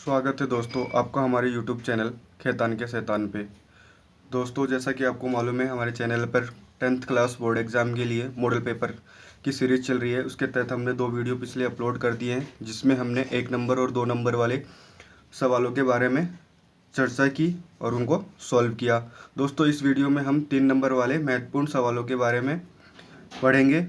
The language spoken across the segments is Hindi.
स्वागत है दोस्तों आपका हमारे YouTube चैनल खैतान के शैतान पे। दोस्तों जैसा कि आपको मालूम है हमारे चैनल पर 10th क्लास बोर्ड एग्ज़ाम के लिए मॉडल पेपर की सीरीज़ चल रही है। उसके तहत हमने 2 वीडियो पिछले अपलोड कर दिए हैं, जिसमें हमने 1 नंबर और 2 नंबर वाले सवालों के बारे में चर्चा की और उनको सॉल्व किया। दोस्तों इस वीडियो में हम 3 नंबर वाले महत्वपूर्ण सवालों के बारे में पढ़ेंगे।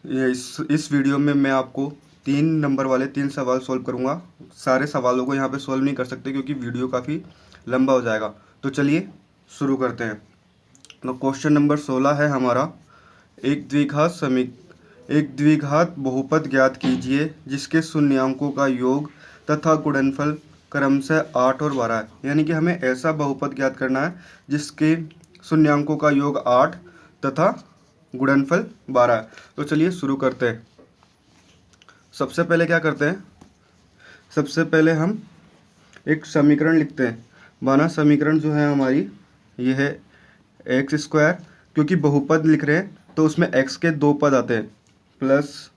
इस वीडियो में मैं आपको 3 नंबर वाले 3 सवाल सॉल्व करूंगा। सारे सवालों को यहाँ पे सॉल्व नहीं कर सकते क्योंकि वीडियो काफ़ी लंबा हो जाएगा। तो चलिए शुरू करते हैं। तो क्वेश्चन नंबर 16 है हमारा, एक द्विघात बहुपद ज्ञात कीजिए जिसके शून्यांकों का योग तथा गुणनफल क्रमशः 8 और 12 है। यानी कि हमें ऐसा बहुपद ज्ञात करना है जिसके शून्यांकों का योग 8 तथा गुणनफल 12 है। तो चलिए शुरू करते हैं। सबसे पहले क्या करते हैं, सबसे पहले हम एक समीकरण लिखते हैं। माना समीकरण जो है हमारी ये है एक्स स्क्वायर, क्योंकि बहुपद लिख रहे हैं तो उसमें एक्स के 2 पद आते हैं, प्लस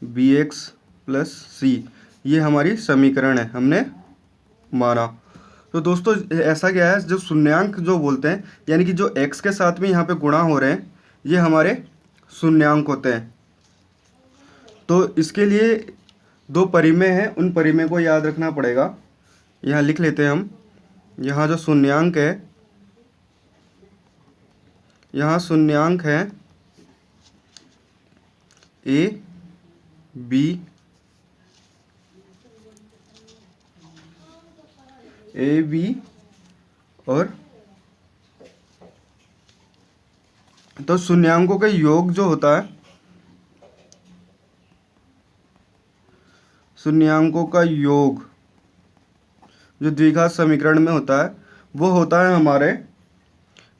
बी एक्स प्लस सी। ये हमारी समीकरण है, हमने माना। तो दोस्तों ऐसा क्या है, जो शून्यांक जो बोलते हैं यानी कि जो एक्स के साथ में यहाँ पे गुणा हो रहे हैं ये हमारे शून्यांक होते हैं। तो इसके लिए 2 परिमेय हैं, उन परिमेय को याद रखना पड़ेगा। यहाँ लिख लेते हैं हम। यहाँ जो शून्यांक है, यहाँ शून्यांक है ए बी और तो शून्यांकों का योग जो होता है, शून्यांकों का योग जो द्विघात समीकरण में होता है वो होता है हमारे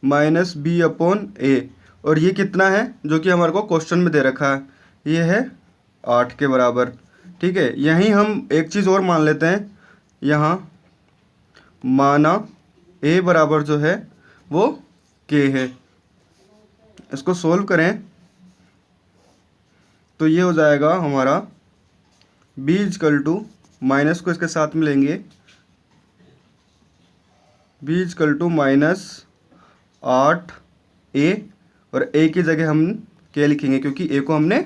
-b/a। और ये कितना है जो कि हमारे को क्वेश्चन में दे रखा है, ये है 8 के बराबर। ठीक है, यहीं हम एक चीज़ और मान लेते हैं। यहाँ माना a बराबर जो है वो k है। इसको सोल्व करें तो ये हो जाएगा हमारा b = माइनस को इसके साथ में लेंगे, b = -8a और a की जगह हम k लिखेंगे क्योंकि a को हमने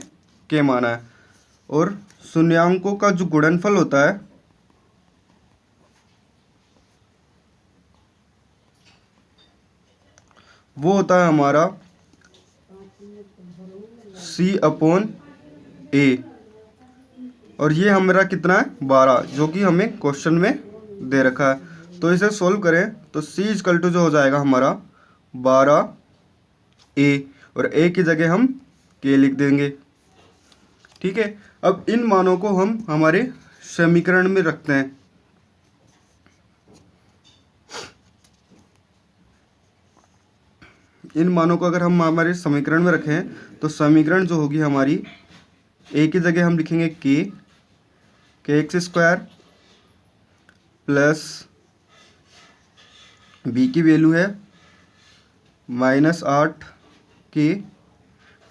k माना है। और शून्यांकों का जो गुणनफल होता है वो होता है हमारा c/a। और ये हमारा कितना है 12, जो कि हमें क्वेश्चन में दे रखा है। तो इसे सोल्व करें तो c = जो हो जाएगा हमारा 12a और a की जगह हम k लिख देंगे। ठीक है, अब इन मानों को हम हमारे समीकरण में रखते हैं। इन मानों को अगर हम हमारे समीकरण में रखें तो समीकरण जो होगी हमारी, a की जगह हम लिखेंगे kx² प्लस b की वैल्यू है -8k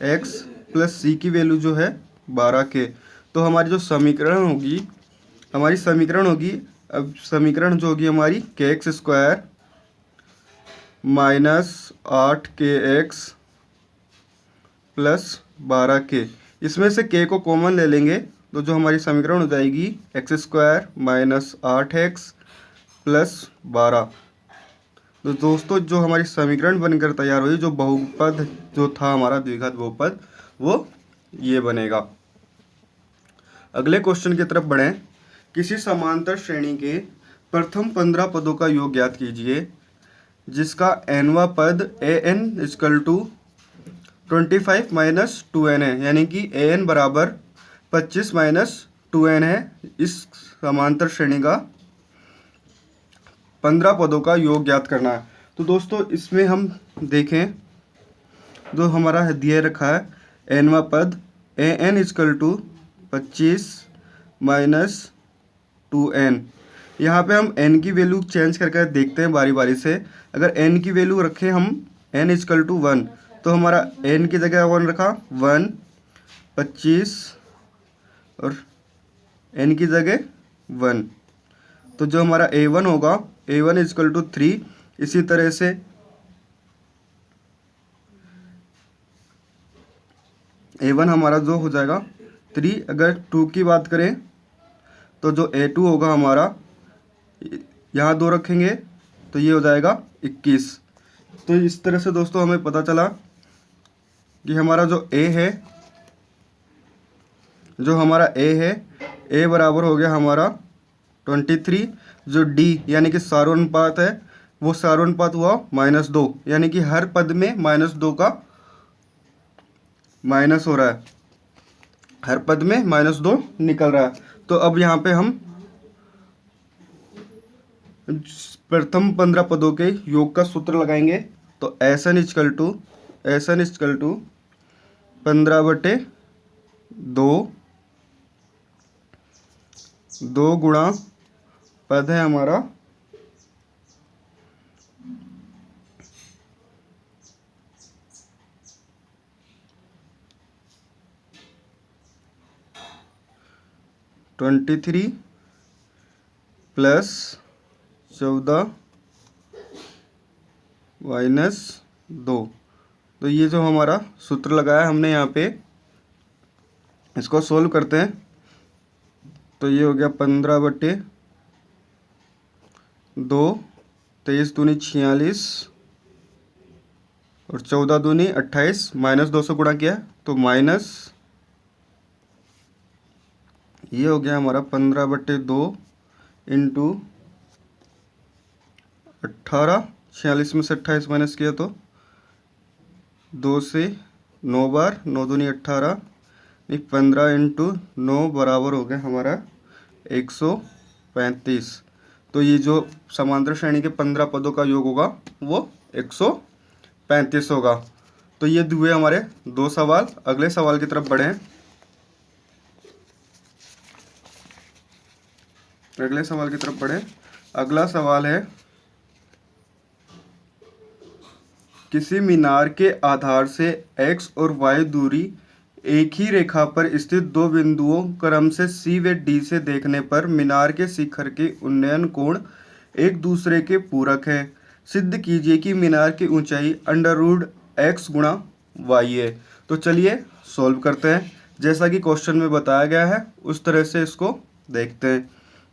x प्लस c की वैल्यू जो है 12k। तो हमारी जो समीकरण होगी, अब समीकरण जो होगी हमारी kx² -8kx प्लस 12k। इसमें से k को कॉमन ले लेंगे तो जो हमारी समीकरण हो जाएगी x² -8x प्लस 12। तो दोस्तों जो हमारी समीकरण बनकर तैयार हुई, जो बहुपद जो था हमारा द्विघात बहुपद, वो ये बनेगा। अगले क्वेश्चन की तरफ बढ़ें। किसी समांतर श्रेणी के प्रथम 15 पदों का योग ज्ञात कीजिए जिसका nवां पद an = 25 - 2n है। यानी कि an बराबर 25 - 2n है। इस समांतर श्रेणी का 15 पदों का योग ज्ञात करना है। तो दोस्तों इसमें हम देखें, जो हमारा दिया रखा है nवां पद an = 25 - 2n। यहाँ पे हम n की वैल्यू चेंज करके देखते हैं बारी बारी से। अगर n की वैल्यू रखें हम n = 1 तो हमारा n की जगह 1 रखा 1, 25 और n की जगह 1। तो जो हमारा A1 होगा, A1 इजकल टू 3। इसी तरह से A1 हमारा जो हो जाएगा 3। अगर 2 की बात करें तो जो A2 होगा हमारा, यहाँ 2 रखेंगे तो ये हो जाएगा 21। तो इस तरह से दोस्तों हमें पता चला कि हमारा जो A है, A बराबर हो गया हमारा 23। जो D यानी कि सारोनुपात है, वो सारोनुपात हुआ -2, यानी कि हर पद में -2 का माइनस हो रहा है, हर पद में -2 निकल रहा है। तो अब यहाँ पे हम प्रथम 15 पदों के योग का सूत्र लगाएंगे। तो SN इजकल टू 15/2, 2 गुणा पद है हमारा 23 प्लस 14 माइनस 2। तो ये जो हमारा सूत्र लगाया हमने यहाँ पे, इसको सोल्व करते हैं। तो ये हो गया 15/2, 23 दूनी 46 और 14 दूनी 28, -2 से गुणा किया तो माइनस, ये हो गया हमारा 15/2 इंटू 18। 46 में से 28 माइनस किया तो 2 से 9 बार, 9 दूनी 18, 15 इंटू 9 बराबर हो गया हमारा 135। तो ये जो समांतर श्रेणी के 15 पदों का योग होगा वो 135 होगा। तो ये हुए हमारे 2 सवाल। अगले सवाल की तरफ बढ़ें। अगला सवाल है, किसी मीनार के आधार से x और y दूरी एक ही रेखा पर स्थित 2 बिंदुओं क्रम से C व D से देखने पर मीनार के शिखर के उन्नयन कोण एक दूसरे के पूरक है। सिद्ध कीजिए कि मीनार की ऊंचाई √x गुणा y है। तो चलिए सॉल्व करते हैं। जैसा कि क्वेश्चन में बताया गया है उस तरह से इसको देखते हैं।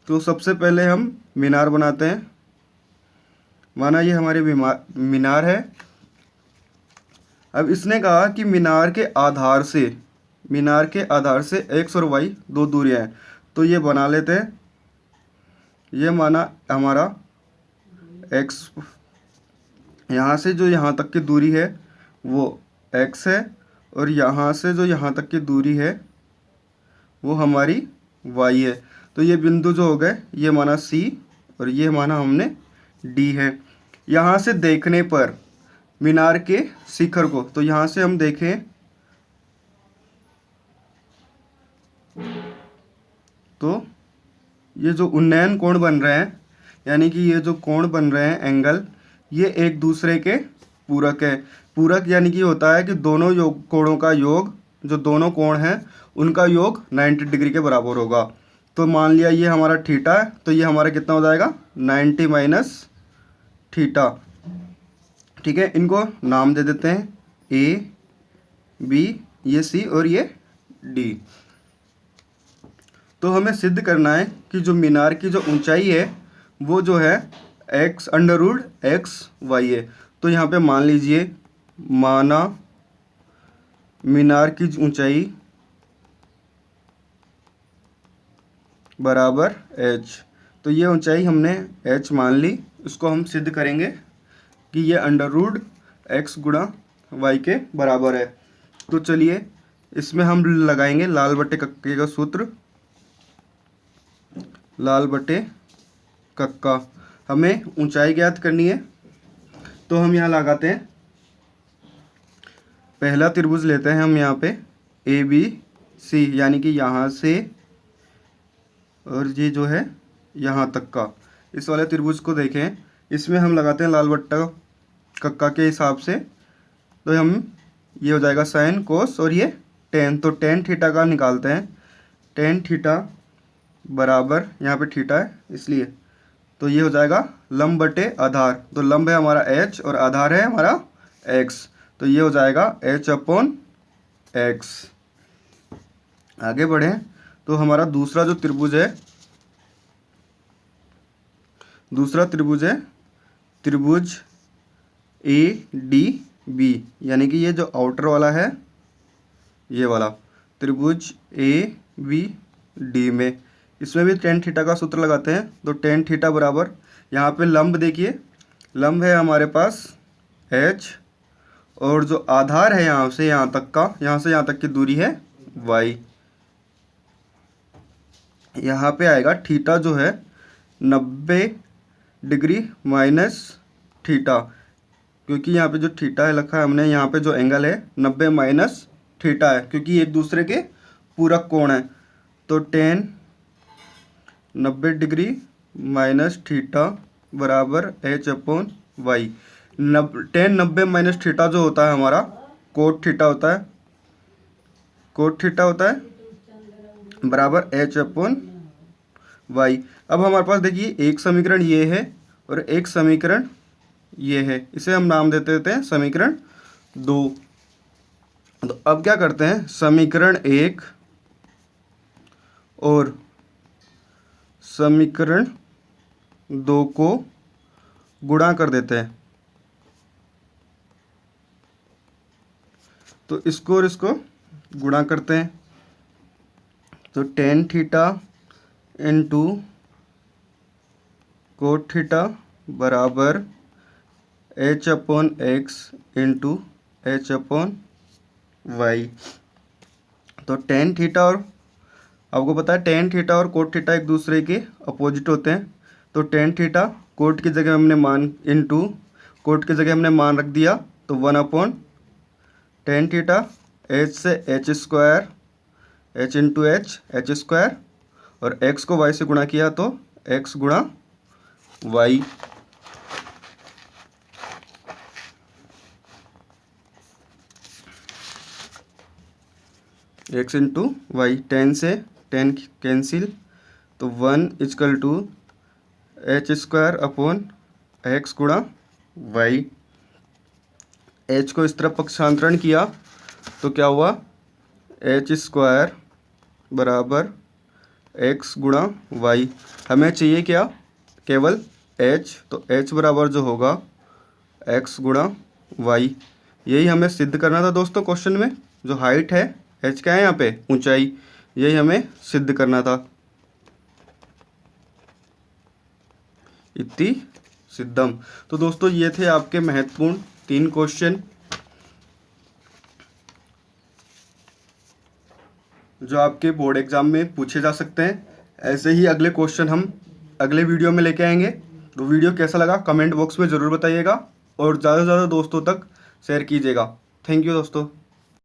तो सबसे पहले हम मीनार बनाते हैं। माना ये हमारे मीनार है। अब इसने कहा कि मीनार के आधार से x और y 2 दूरियां हैं। तो ये बना लेते हैं। ये माना हमारा x, यहाँ से जो यहाँ तक की दूरी है वो x है, और यहाँ से जो यहाँ तक की दूरी है वो हमारी y है। तो ये बिंदु जो हो गए, ये माना C और ये माना हमने D है। यहाँ से देखने पर मीनार के शिखर को, तो यहाँ से हम देखें तो ये जो उन्नयन कोण बन रहे हैं, यानी कि ये जो कोण बन रहे हैं एंगल, ये एक दूसरे के पूरक है। पूरक यानी कि होता है कि दोनों कोणों का योग, जो दोनों कोण हैं उनका योग 90 डिग्री के बराबर होगा। तो मान लिया ये हमारा थीटा है, तो ये हमारा कितना हो जाएगा 90 माइनस थीटा। ठीक है, इनको नाम दे देते हैं A, B, ये C और ये D। तो हमें सिद्ध करना है कि जो मीनार की जो ऊंचाई है वो जो है x √x y है। तो यहाँ पे मान लीजिए, माना मीनार की ऊंचाई बराबर h। तो ये ऊंचाई हमने h मान ली। इसको हम सिद्ध करेंगे कि ये √x गुणा y के बराबर है। तो चलिए इसमें हम लगाएंगे लाल बटे कक्के का सूत्र। लाल बटे कक्का, हमें ऊंचाई ज्ञात करनी है। तो हम यहाँ लगाते हैं, पहला त्रिभुज लेते हैं हम यहाँ पे ABC, यानी कि यहाँ से और ये जो है यहाँ तक का। इस वाले त्रिभुज को देखें, इसमें हम लगाते हैं लाल बट्टा कक्का के हिसाब से। तो हम ये हो जाएगा साइन कोस और ये टेन। तो टेन थीटा का निकालते हैं। टेन थीटा बराबर, यहाँ पे थीटा है इसलिए तो ये हो जाएगा लंब बटे आधार। तो लंब है हमारा h और आधार है हमारा x, तो ये हो जाएगा h/x। आगे बढ़ें तो हमारा दूसरा जो त्रिभुज है, दूसरा त्रिभुज है त्रिभुज ADB, यानी कि ये जो आउटर वाला है ये वाला त्रिभुज ABD में, इसमें भी tan थीटा का सूत्र लगाते हैं। तो tan थीटा बराबर, यहाँ पे लंब देखिए, लंब है हमारे पास h और जो आधार है यहाँ से यहाँ तक का, यहाँ से यहाँ तक की दूरी है y। यहाँ पे आएगा थीटा जो है 90 डिग्री माइनस थीटा, क्योंकि यहाँ पे जो थीटा है लिखा है हमने, यहाँ पे जो एंगल है 90 माइनस थीटा है, क्योंकि एक दूसरे के पूरक कोण है। तो tan 90 डिग्री माइनस थीटा बराबर h/y। tan 90 माइनस थीटा जो होता है हमारा कोट थीटा होता है, कोट थीटा होता है बराबर h/y। अब हमारे पास देखिए एक समीकरण ये है और एक समीकरण ये है, इसे हम नाम देते हैं समीकरण 2। तो अब क्या करते हैं, समीकरण 1 और समीकरण 2 को गुणा कर देते हैं। तो इसको और इसको गुणा करते हैं, तो tan theta into cot theta बराबर h/x इंटू h/y। तो tan थीटा और आपको पता है tan थीटा और कोट थीटा एक दूसरे के अपोजिट होते हैं। तो tan थीटा कोट की जगह हमने मान इंटू कोट की जगह हमने मान रख दिया, तो 1/tan थीटा, h से h² h इंटू h² और x को y से गुणा किया तो x गुणा y। x into y, tan से tan कैंसिल, तो 1 = h² गुणा y। h को इस तरफ पक्षांतरण किया तो क्या हुआ, h² बराबर x गुणा y। हमें चाहिए क्या, केवल h, तो h बराबर जो होगा x गुणा y। यही हमें सिद्ध करना था दोस्तों क्वेश्चन में। जो हाइट है h क्या है यहाँ पे, ऊंचाई, यही हमें सिद्ध करना था। इति सिद्धम। तो दोस्तों ये थे आपके महत्वपूर्ण 3 क्वेश्चन जो आपके बोर्ड एग्जाम में पूछे जा सकते हैं। ऐसे ही अगले क्वेश्चन हम अगले वीडियो में लेके आएंगे। तो वीडियो कैसा लगा कमेंट बॉक्स में ज़रूर बताइएगा और ज़्यादा से ज़्यादा दोस्तों तक शेयर कीजिएगा। थैंक यू दोस्तों।